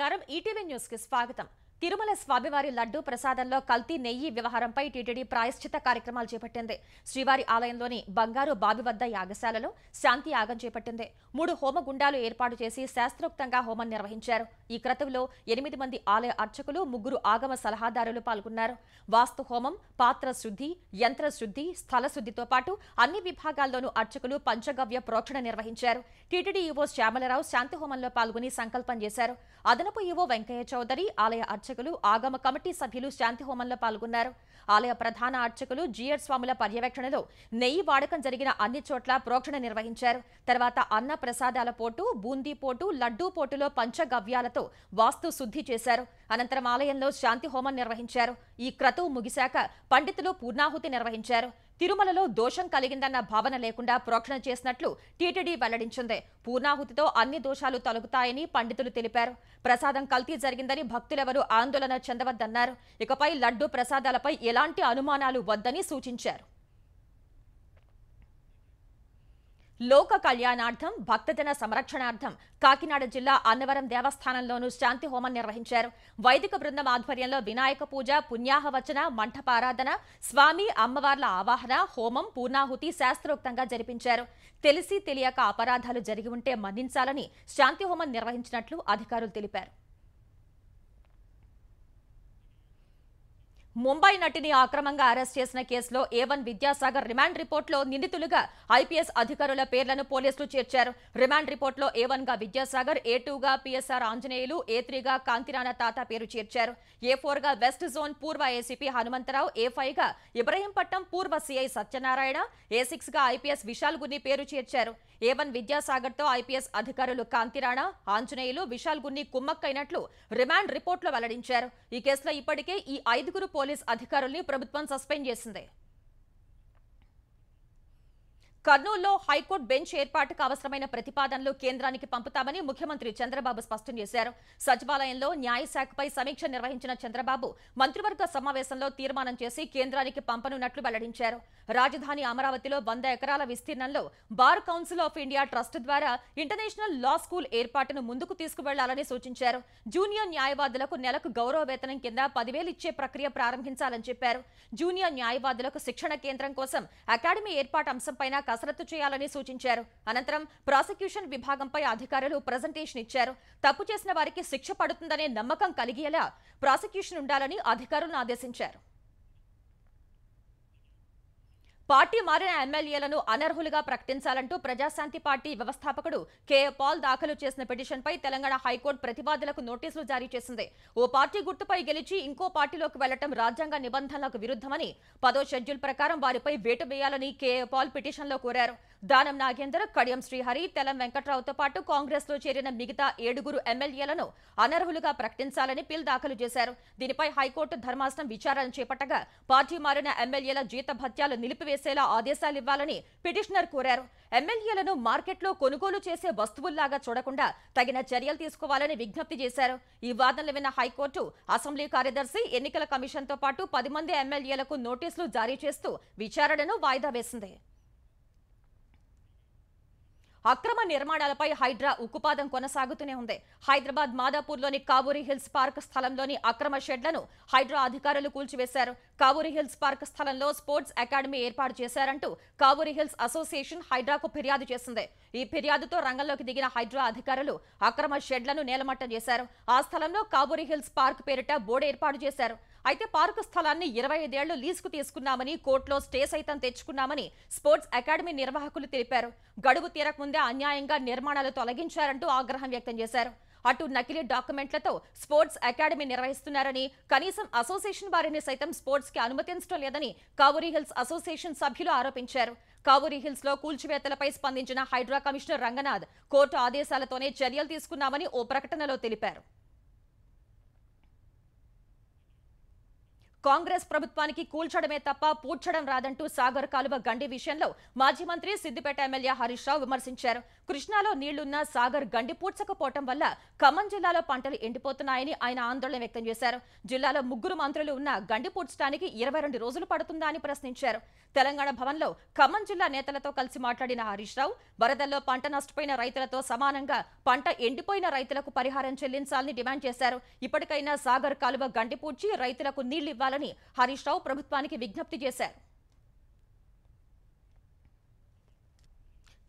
నమస్కారం ETV news కి స్వాగతం. తిరుమల స్వామివారి లడ్డూ ప్రసాదంలో కల్తీ నెయ్యి వ్యవహారంపై టీటీడీ ప్రాయశ్చిత కార్యక్రమాలు చేపట్టింది. శ్రీవారి ఆలయంలోని బంగారు బావి వద్ద యాగశాలలో శాంతి యాగం చేపట్టింది. 3 హోమగుండాలు ఏర్పాటు చేసి శాస్త్రోక్తంగా హోమం నిర్వహించారు. ఈ క్రతువులో 8 మంది ఆలయ అర్చకులు, 3 ఆగమ సలహాదారులు పాల్గొన్నారు. వాస్తు హోమం, పాత్ర శుద్ధి, యంత్ర శుద్ధి, స్థల శుద్ధితో పాటు అన్ని విభాగాల్లోనూ అర్చకులు పంచగవ్య ప్రోక్షణ నిర్వహించారు. టీటీడీ ఈవో శ్యామలరావు శాంతి హోమంలో పాల్గొని సంకల్పం చేశారు. అదనపు ఈవో వెంకయ్య చౌదరి, ఆలయ అర్చకులు, ఆగమ కమిటీ సభ్యులు శాంతి హోమంలో పాల్గొన్నారు. ఆలయ ప్రధాన అర్చకులు జీఎడ్ స్వాముల పర్యవేక్షణలో నెయ్యి వాడకం జరిగిన అన్ని చోట్ల ప్రోక్షణ నిర్వహించారు. తర్వాత అన్న ప్రసాదాల పోటు, బూందీ పోటు, లడ్డూ పోటులో పంచగవ్యాలతో వాస్తు శుద్ధి చేశారు. అనంతరం ఆలయంలో శాంతి హోమం నిర్వహించారు. ఈ క్రతువు ముగిశాక పండితులు పూర్ణాహుతి నిర్వహించారు. తిరుమలలో దోషం కలిగిందన్న భావన లేకుండా ప్రోక్షణ చేసినట్లు టీటీడీ వెల్లడించింది. పూర్ణాహుతితో అన్ని దోషాలు తొలగుతాయని పండితులు తెలిపారు. ప్రసాదం కల్తీ జరిగిందని భక్తులెవరూ ఆందోళన చెందవద్దన్నారు. ఇకపై లడ్డూ ప్రసాదాలపై ఎలాంటి అనుమానాలు వద్దని సూచించారు. లోక కళ్యాణార్థం, భక్తజన సంరక్షణార్థం కాకినాడ జిల్లా అన్నవరం దేవస్థానంలోనూ శాంతి హోమం నిర్వహించారు. వైదిక బృందం ఆధ్వర్యంలో వినాయక పూజ, పుణ్యాహవచన, మంటపారాధన, స్వామి అమ్మవార్ల ఆవాహన, హోమం, పూర్ణాహుతి శాస్త్రోక్తంగా జరిపించారు. తెలిసి తెలియక అపరాధాలు జరిగి ఉంటే మన్నించాలని శాంతి హోమం నిర్వహించినట్లు అధికారులు తెలిపారు. ముంబై నటిని అక్రమంగా అరెస్ట్ చేసిన కేసులో A1 విద్యాసాగర్ రిమాండ్ రిపోర్టులో నిందితులుగా ఐపీఎస్ అధికారుల పేర్లను పోలీసులు చేర్చారు. రిమాండ్ రిపోర్టులో A1 గా విద్యాసాగర్, A2 గా PSR ఆంజనేయులు, A3 గా కాంతిరాణ తాత పేరు చేర్చారు. A4 గా వెస్ట్ జోన్ పూర్వ ఏసీపీ హనుమంతరావు, A5 గా ఇబ్రహీంపట్నం పూర్వ సిఐ సత్యనారాయణ, A6 గా ఐపీఎస్ విశాల్ గున్ని పేరు చేర్చారు. A1 విద్యాసాగర్ తో ఐపీఎస్ అధికారులు కాంతిరాణ, ఆంజనేయులు, విశాల్ గున్ని కుమ్మక్కైనట్లు రిమాండ్ రిపోర్టులో వెల్లడించారు. ఈ కేసులో ఇప్పటికే ఈ 5 పోలీస్ అధికారుల్ని ప్రభుత్వం సస్పెండ్ చేసింది. కర్నూలులో హైకోర్టు బెంచ్ ఏర్పాటుకు అవసరమైన ప్రతిపాదనలు కేంద్రానికి పంపుతామని ముఖ్యమంత్రి చంద్రబాబు స్పష్టం చేశారు. సచివాలయంలో న్యాయశాఖపై సమీక్ష నిర్వహించిన చంద్రబాబు మంత్రివర్గ సమావేశంలో తీర్మానం చేసి కేంద్రానికి పంపనున్నట్లు వెల్లడించారు. రాజధాని అమరావతిలో 100 ఎకరాల విస్తీర్ణంలో bar council of India trust ద్వారా ఇంటర్నేషనల్ లా స్కూల్ ఏర్పాటును ముందుకు తీసుకువెళ్లాలని సూచించారు. జూనియర్ న్యాయవాదులకు నెలకు గౌరవ వేతనం కింద 10,000 ఇచ్చే ప్రక్రియ ప్రారంభించాలని చెప్పారు. జూనియర్ న్యాయవాదులకు శిక్షణ కేంద్రం కోసం అకాడమీ ఏర్పాటు అంశంపైన కసరత్తు చేయాలని సూచించారు. అనంతరం ప్రాసిక్యూషన్ విభాగంపై అధికారులు ప్రజెంటేషన్ ఇచ్చారు. తప్పు చేసిన వారికి శిక్ష పడుతుందనే నమ్మకం కలిగేలా ప్రాసిక్యూషన్ ఉండాలని అధికారులను ఆదేశించారు. పార్టీ మారిన ఎమ్మెల్యేలను అనర్హులుగా ప్రకటించాలంటూ ప్రజాశాంతి పార్టీ వ్యవస్థాపకుడు కేఏ పాల్ దాఖలు చేసిన పిటిషన్పై తెలంగాణ హైకోర్టు ప్రతివాదులకు నోటీసులు జారీ చేసింది. ఓ పార్టీ గుర్తుపై గెలిచి ఇంకో పార్టీలోకి వెళ్లటం రాజ్యాంగ నిబంధనలకు విరుద్ధమని 10వ షెడ్యూల్ ప్రకారం వారిపై వేటు వేయాలని కేఏ పాల్ పిటిషన్లో కోరారు. దానం నాగేందర్, కడియం శ్రీహరి, తెలం వెంకట్రావుతో పాటు కాంగ్రెస్ లో చేరిన మిగతా 7 ఎమ్మెల్యేలను అనర్హులుగా ప్రకటించాలని పిల్ దాఖలు చేశారు. దీనిపై హైకోర్టు ధర్మాసనం విచారణ చేపట్టగా పార్టీ మారిన ఎమ్మెల్యేల జీతభత్యాలు నిలిపివేసేలా ఆదేశాలు ఇవ్వాలని పిటిషనర్ కోరారు. ఎమ్మెల్యేలను మార్కెట్లో కొనుగోలు చేసే వస్తువుల్లాగా చూడకుండా తగిన చర్యలు తీసుకోవాలని విజ్ఞప్తి చేశారు. ఈ వాదనలు విన్న హైకోర్టు అసెంబ్లీ కార్యదర్శి, ఎన్నికల కమిషన్తో పాటు 10 మంది ఎమ్మెల్యేలకు నోటీసులు జారీ చేస్తూ విచారణను వాయిదా వేసింది. అక్రమ నిర్మాణాలపై హైడ్రా ఉక్కుపాదం కొనసాగుతూనే ఉంది. హైదరాబాద్ మాదాపూర్లోని కావూరి హిల్స్ పార్క్ స్థలంలోని అక్రమ షెడ్లను హైడ్రా అధికారులు కూల్చివేశారు. కావూరి హిల్స్ పార్క్ స్థలంలో స్పోర్ట్స్ అకాడమీ ఏర్పాటు చేశారంటూ కావూరి హిల్స్ అసోసియేషన్ హైడ్రాకు ఫిర్యాదు చేసింది. ఈ ఫిర్యాదుతో రంగంలోకి దిగిన హైడ్రా అధికారులు అక్రమ షెడ్లను నేలమట్టం చేశారు. ఆ స్థలంలో కావూరి హిల్స్ పార్క్ పేరిట బోర్డు ఏర్పాటు చేశారు. అయితే పార్కు స్థలాన్ని 25 ఏళ్లు లీజుకు తీసుకున్నామని, కోర్టులో స్టే సైతం తెచ్చుకున్నామని స్పోర్ట్స్ అకాడమీ నిర్వాహకులు తెలిపారు. గడువు తీరకముందే అన్యాయంగా నిర్మాణాలు తొలగించారంటూ ఆగ్రహం వ్యక్తం చేశారు. అటు నకిలీ డాక్యుమెంట్లతో స్పోర్ట్స్ అకాడమీ నిర్వహిస్తున్నారని, కనీసం అసోసియేషన్ వారిని సైతం స్పోర్ట్స్ కి అనుమతించడం లేదని కావూరి హిల్స్ అసోసియేషన్ సభ్యులు ఆరోపించారు. కావూరి హిల్స్ లో కూల్చివేతలపై స్పందించిన హైడ్రా కమిషనర్ రంగనాథ్ కోర్టు ఆదేశాలతోనే చర్యలు తీసుకున్నామని ఓ ప్రకటనలో తెలిపారు. కాంగ్రెస్ ప్రభుత్వానికి కూల్చడమే తప్ప పూడ్చడం రాదంటూ సాగర్ కాలువ గండి విషయంలో మాజీ మంత్రి సిద్దిపేట ఎమ్మెల్యే హరీష్ రావు విమర్శించారు. కృష్ణాలో నీళ్లున్న సాగర్ గండి పూడ్చకపోవటం వల్ల ఖమ్మం జిల్లాలో పంటలు ఎండిపోతున్నాయని ఆయన ఆందోళన వ్యక్తం చేశారు. జిల్లాలో 3 మంత్రులు ఉన్న గండి పూడ్చడానికి 22 రోజులు పడుతుందా అని ప్రశ్నించారు. తెలంగాణ భవన్లో ఖమ్మం జిల్లా నేతలతో కలిసి మాట్లాడిన హరీష్ రావు వరదల్లో పంట నష్టపోయిన రైతులతో సమానంగా పంట ఎండిపోయిన రైతులకు పరిహారం చెల్లించాలని డిమాండ్ చేశారు. ఇప్పటికైనా సాగర్ కాలువ గండి పూడ్చి రైతులకు నీళ్లు ఇవ్వాలని హరీష్ రావు ప్రభుత్వానికి విజ్ఞప్తి చేశారు.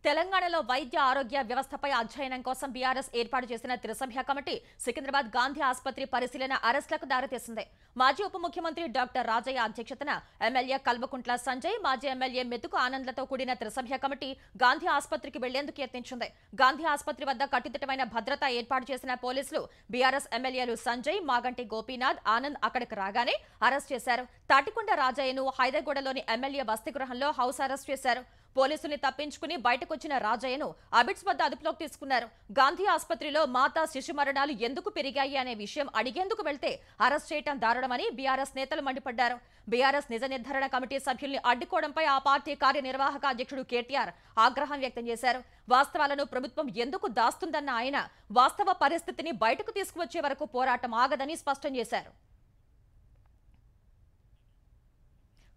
తెలంగాణలో వైద్య ఆరోగ్య వ్యవస్థపై అధ్యయనం కోసం బీఆర్ఎస్ ఏర్పాటు చేసిన త్రిసభ్య కమిటీ సికింద్రాబాద్ గాంధీ ఆసుపత్రి పరిశీలన అరెస్టులకు దారితీసింది. మాజీ ఉప ముఖ్యమంత్రి డాక్టర్ రాజయ్య అధ్యక్షతన ఎమ్మెల్యే కల్వకుంట్ల సంజయ్, మాజీ ఎమ్మెల్యే మెతుకు ఆనంద్లతో కూడిన త్రిసభ్య కమిటీ గాంధీ ఆసుపత్రికి వెళ్లేందుకు యత్నించింది. గాంధీ ఆసుపత్రి వద్ద కట్టుదిట్టమైన భద్రత ఏర్పాటు చేసిన పోలీసులు బీఆర్ఎస్ ఎమ్మెల్యేలు సంజయ్, మాగంటి గోపీనాథ్, ఆనంద్ అక్కడికి రాగానే అరెస్ట్ చేశారు. తాటికొండ రాజయ్యను హైదరాబాద్లోని ఎమ్మెల్యే వసతి గృహంలో హౌస్ అరెస్ట్ చేశారు. పోలీసుల్ని తప్పించుకుని బయటకొచ్చిన రాజయ్యను అబిడ్స్ వద్ద అదుపులోకి తీసుకున్నారు. గాంధీ ఆసుపత్రిలో మాతా శిశు మరణాలు ఎందుకు పెరిగాయి అనే విషయం అడిగేందుకు వెళ్తే అరెస్ట్ చేయడం దారుణమని బీఆర్ఎస్ నేతలు మండిపడ్డారు. బీఆర్ఎస్ నిజ నిర్ధారణ కమిటీ సభ్యుల్ని అడ్డుకోవడంపై ఆ పార్టీ కార్యనిర్వాహక అధ్యక్షుడు కేటీఆర్ ఆగ్రహం వ్యక్తం చేశారు. వాస్తవాలను ప్రభుత్వం ఎందుకు దాస్తుందన్న ఆయన వాస్తవ పరిస్థితిని బయటకు తీసుకువచ్చే వరకు పోరాటం ఆగదని స్పష్టం చేశారు.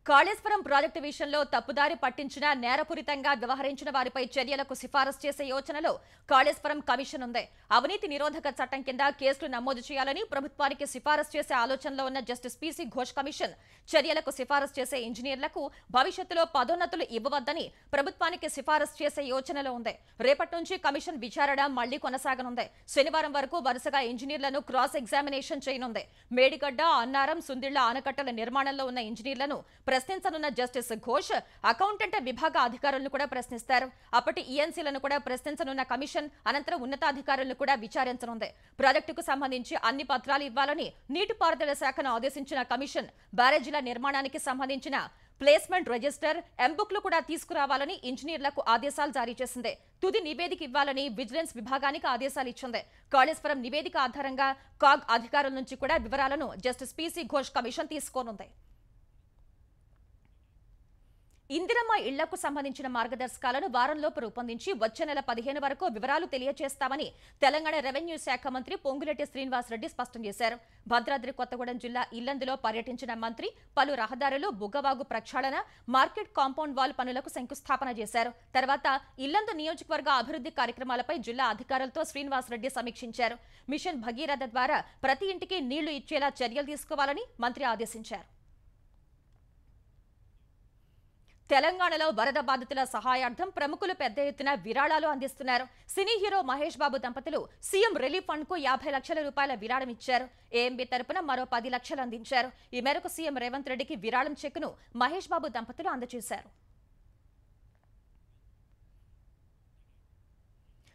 కాళేశ్వరం ప్రాజెక్టు విషయంలో తప్పుదారి పట్టించిన, నేరపూరితంగా వ్యవహరించిన వారిపై చర్యలకు సిఫారసు చేసే యోచనలో కాళేశ్వరం కమిషన్ ఉంది. అవినీతి నిరోధక చట్టం కింద కేసులు నమోదు చేయాలని ప్రభుత్వానికి సిఫారసు చేసే ఆలోచనలో ఉన్న జస్టిస్ పీసీ ఘోష్ కమిషన్ చర్యలకు సిఫారసు చేసే ఇంజనీర్లకు భవిష్యత్తులో పదోన్నతులు ఇవ్వవద్దని ప్రభుత్వానికి సిఫారసు చేసే యోచనలో ఉంది. రేపటి నుంచి కమిషన్ విచారణ మళ్లీ కొనసాగనుంది. శనివారం వరకు వరుసగా ఇంజనీర్లను క్రాస్ ఎగ్జామినేషన్ చేయనుంది. మేడిగడ్డ, అన్నారం, సుందిళ్ల ఆనకట్టల నిర్మాణంలో ఉన్న ఇంజనీర్లను ప్రశ్నించనున్న జస్టిస్ ఘోష్ అకౌంటెంట్ విభాగ అధికారులను కూడా ప్రశ్నిస్తారు. అప్పటి ఈఎన్సీలను కూడా ప్రశ్నించనున్న కమిషన్ అనంతరం ఉన్నతాధికారులను కూడా విచారించనుంది. ప్రాజెక్టుకు సంబంధించి అన్ని పత్రాలు ఇవ్వాలని నీటిపారుదల శాఖను ఆదేశించిన కమిషన్ బ్యారేజీల నిర్మాణానికి సంబంధించిన ప్లేస్మెంట్ రిజిస్టర్, ఎంబుక్లు కూడా తీసుకురావాలని ఇంజనీర్లకు ఆదేశాలు జారీ చేసింది. తుది నివేదిక ఇవ్వాలని విజిలెన్స్ విభాగానికి ఆదేశాలు ఇచ్చింది. కాళేశ్వరం నివేదిక ఆధారంగా కాగ్ అధికారుల నుంచి కూడా వివరాలను జస్టిస్ పీసీ ఘోష్ కమిషన్ తీసుకోనుంది. ఇందిరమ్మ ఇళ్లకు సంబంధించిన మార్గదర్శకాలను వారంలోపు రూపొందించి వచ్చే నెల 15 వరకు వివరాలు తెలియజేస్తామని తెలంగాణ రెవెన్యూ శాఖ మంత్రి పొంగులేటి శ్రీనివాసరెడ్డి స్పష్టం చేశారు. భద్రాద్రి కొత్తగూడెం జిల్లా ఇల్లందులో పర్యటించిన మంత్రి పలు రహదారులు, బుగ్గవాగు ప్రక్షాళన, మార్కెట్ కాంపౌండ్ వాల్ పనులకు శంకుస్థాపన చేశారు. తర్వాత ఇల్లందు నియోజకవర్గ అభివృద్ధి కార్యక్రమాలపై జిల్లా అధికారులతో శ్రీనివాసరెడ్డి సమీక్షించారు. మిషన్ భగీరథ ద్వారా ప్రతి ఇంటికి నీళ్లు ఇచ్చేలా చర్యలు తీసుకోవాలని మంత్రి ఆదేశించారు. తెలంగాణలో వరద బాధితుల సహాయార్థం ప్రముఖులు పెద్ద ఎత్తున విరాళాలు అందిస్తున్నారు. సినీ హీరో మహేష్ బాబు దంపతులు సీఎం రిలీఫ్ ఫండ్ కు 50 లక్షల రూపాయల విరాళం ఇచ్చారు. ఏఎంబీ తరపున మరో 10 లక్షలు అందించారు. ఈ మేరకు సీఎం రేవంత్ రెడ్డికి విరాళం చెక్కును మహేష్ బాబు దంపతులు అందజేశారు.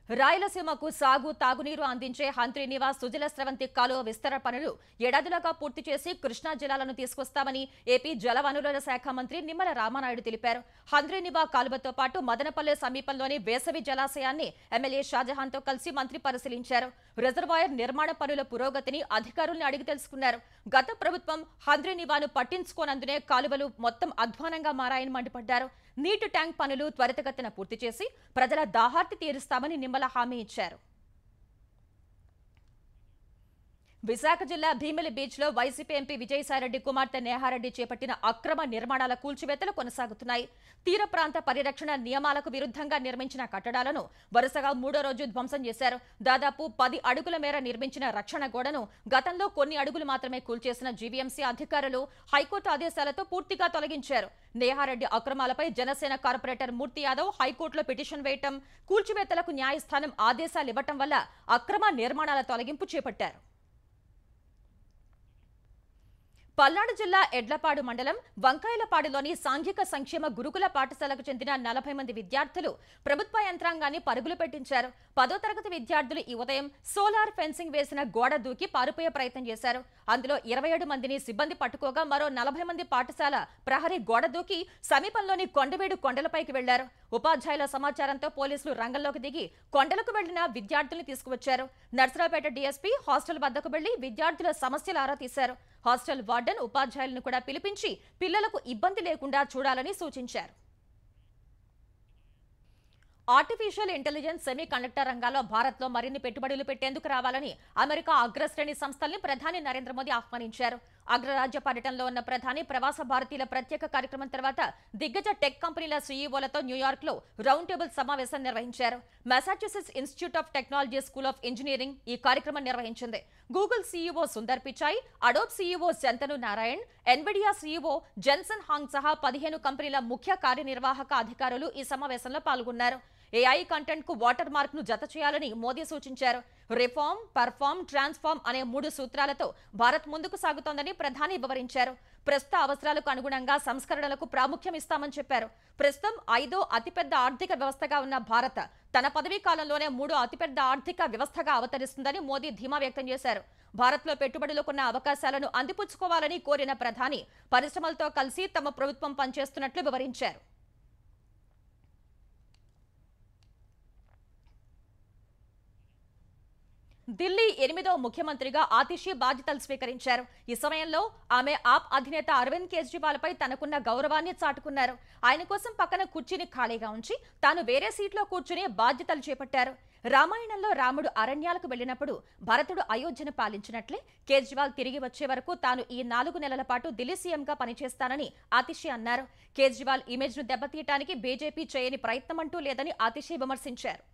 రాయలసీమకు సాగు, తాగునీరు అందించే హంద్రీనివాస్ సుజల స్రవంతి కాలువ విస్తరణ పనులు ఏడాదిలోగా పూర్తి చేసి కృష్ణా జిల్లాలను తీసుకొస్తామని ఏపీ జలవనరుల శాఖ మంత్రి నిమ్మల రామానాయుడు తెలిపారు. హంద్రీనివా కాలువతో పాటు మదనపల్లె సమీపంలోని వేసవి జలాశయాన్ని ఎమ్మెల్యే షాజహాన్తో కలిసి మంత్రి పరిశీలించారు. రిజర్వాయర్ నిర్మాణ పనుల పురోగతిని అధికారుల్ని అడిగి తెలుసుకున్నారు. గత ప్రభుత్వం హంద్రీనివాను పట్టించుకోనందునే కాలువలు మొత్తం అధ్వానంగా మారాయని మండిపడ్డారు. నీటి ట్యాంక్ పనులు త్వరితగతిన పూర్తి చేసి ప్రజల దాహార్తి తీరుస్తామని నిమ్మల హామీ ఇచ్చారు. విశాఖ జిల్లా భీమిలి బీచ్ లో వైసీపీ ఎంపీ విజయసాయిరెడ్డి కుమార్తె నేహారెడ్డి చేపట్టిన అక్రమ నిర్మాణాల కూల్చివేతలు కొనసాగుతున్నాయి. తీర ప్రాంత పరిరక్షణ నియమాలకు విరుద్ధంగా నిర్మించిన కట్టడాలను వరుసగా 3వ రోజు ధ్వంసం చేశారు. దాదాపు 10 అడుగుల మేర నిర్మించిన రక్షణ గోడను గతంలో కొన్ని అడుగులు మాత్రమే కూల్చేసిన జీవీఎంసీ అధికారులు హైకోర్టు ఆదేశాలతో పూర్తిగా తొలగించారు. నేహారెడ్డి అక్రమాలపై జనసేన కార్పొరేటర్ మూర్తి యాదవ్ హైకోర్టులో పిటిషన్ వేయటం, కూల్చివేతలకు న్యాయస్థానం ఆదేశాలు ఇవ్వటం వల్ల అక్రమ నిర్మాణాల తొలగింపు చేపట్టారు. పల్నాడు జిల్లా ఎడ్లపాడు మండలం వంకాయలపాడులోని సాంఘిక సంక్షేమ గురుకుల పాఠశాలకు చెందిన 40 మంది విద్యార్థులు ప్రభుత్వ యంత్రాంగాన్ని పరుగులు పెట్టించారు. 10వ తరగతి విద్యార్థులు ఈ ఉదయం సోలార్ ఫెన్సింగ్ వేసిన గోడ దూకి పారిపోయే ప్రయత్నం చేశారు. అందులో 27 మందిని సిబ్బంది పట్టుకోగా మరో 40 మంది పాఠశాల ప్రహరీ గోడ దూకి సమీపంలోని కొండవేడు కొండలపైకి వెళ్లారు. ఉపాధ్యాయుల సమాచారంతో పోలీసులు రంగంలోకి దిగి కొండలకు వెళ్లిన విద్యార్థుల్ని తీసుకువచ్చారు. నర్సరావుపేట డీఎస్పీ హాస్టల్ వద్దకు వెళ్లి విద్యార్థుల సమస్యలు ఆరా తీశారు. హాస్టల్ వార్డెన్ ఉపాధ్యాయులను కూడా పిలిపించి పిల్లలకు ఇబ్బంది లేకుండా చూడాలని సూచించారు. ఆర్టిఫిషియల్ ఇంటెలిజెన్స్ సెమీ కండక్టర్ రంగాల్లో భారత్లో మరిన్ని పెట్టుబడులు పెట్టేందుకు రావాలని అమెరికా అగ్రశ్రేణి సంస్థల్ని ప్రధాని నరేంద్ర మోదీ ఆహ్వానించారు. అగ్రరాజ్య పర్యటనలో ఉన్న ప్రధాని ప్రవాస భారతీయుల ప్రత్యేక కార్యక్రమం తర్వాత దిగ్గజ టెక్ కంపెనీల సీఈఓలతో న్యూయార్క్ లో రౌండ్ టేబుల్ సమావేశం నిర్వహించారు. Massachusetts Institute of Technology School of Engineering ఈ కార్యక్రమం నిర్వహించింది. Google CEO Sundar Pichai, Adobe CEO Shantanu Narayen, Nvidia CEO Jensen Huang సహా 15 కంపెనీల ముఖ్య కార్యనిర్వాహక అధికారులు ఈ సమావేశంలో పాల్గొన్నారు. ఏఐ కంటెంట్ కు వాటర్ మార్క్ ను జత చేయాలని మోదీ సూచించారు. రిఫార్మ్, పర్ఫార్మ్, ట్రాన్స్ఫార్మ్ అనే 3 సూత్రాలతో భారత్ ముందుకు సాగుతోందని ప్రధాని వివరించారు. ప్రస్తుత అవసరాలకు అనుగుణంగా సంస్కరణలకు ప్రాముఖ్యం ఇస్తామని చెప్పారు. ప్రస్తుతం 5వ అతిపెద్ద ఆర్థిక వ్యవస్థగా ఉన్న భారత్ తన పదవీ కాలంలోనే 3వ అతిపెద్ద ఆర్థిక వ్యవస్థగా అవతరిస్తుందని మోదీ ధీమా వ్యక్తం చేశారు. భారత్లో పెట్టుబడులకున్న అవకాశాలను అందిపుచ్చుకోవాలని కోరిన ప్రధాని పరిశ్రమలతో కలిసి తమ ప్రభుత్వం పనిచేస్తున్నట్లు వివరించారు. ఢిల్లీ 8వ ముఖ్యమంత్రిగా ఆతిషి బాధ్యతలు స్వీకరించారు. ఈ సమయంలో ఆమె ఆప్ అధినేత అరవింద్ కేజ్రీవాల్ పై తనకున్న గౌరవాన్ని చాటుకున్నారు. ఆయన కోసం పక్కన కుర్చీని ఖాళీగా ఉంచి తాను వేరే సీట్లో కూర్చుని బాధ్యతలు చేపట్టారు. రామాయణంలో రాముడు అరణ్యాలకు వెళ్లినప్పుడు భరతుడు అయోధ్యను పాలించినట్లే కేజ్రీవాల్ తిరిగి వచ్చే వరకు తాను ఈ 4 నెలల పాటు ఢిల్లీ సీఎంగా పనిచేస్తానని ఆతిషి అన్నారు. కేజ్రీవాల్ ఇమేజ్ ను దెబ్బతీయడానికి బీజేపీ చేయని ప్రయత్నమంటూ లేదని ఆతిషి విమర్శించారు.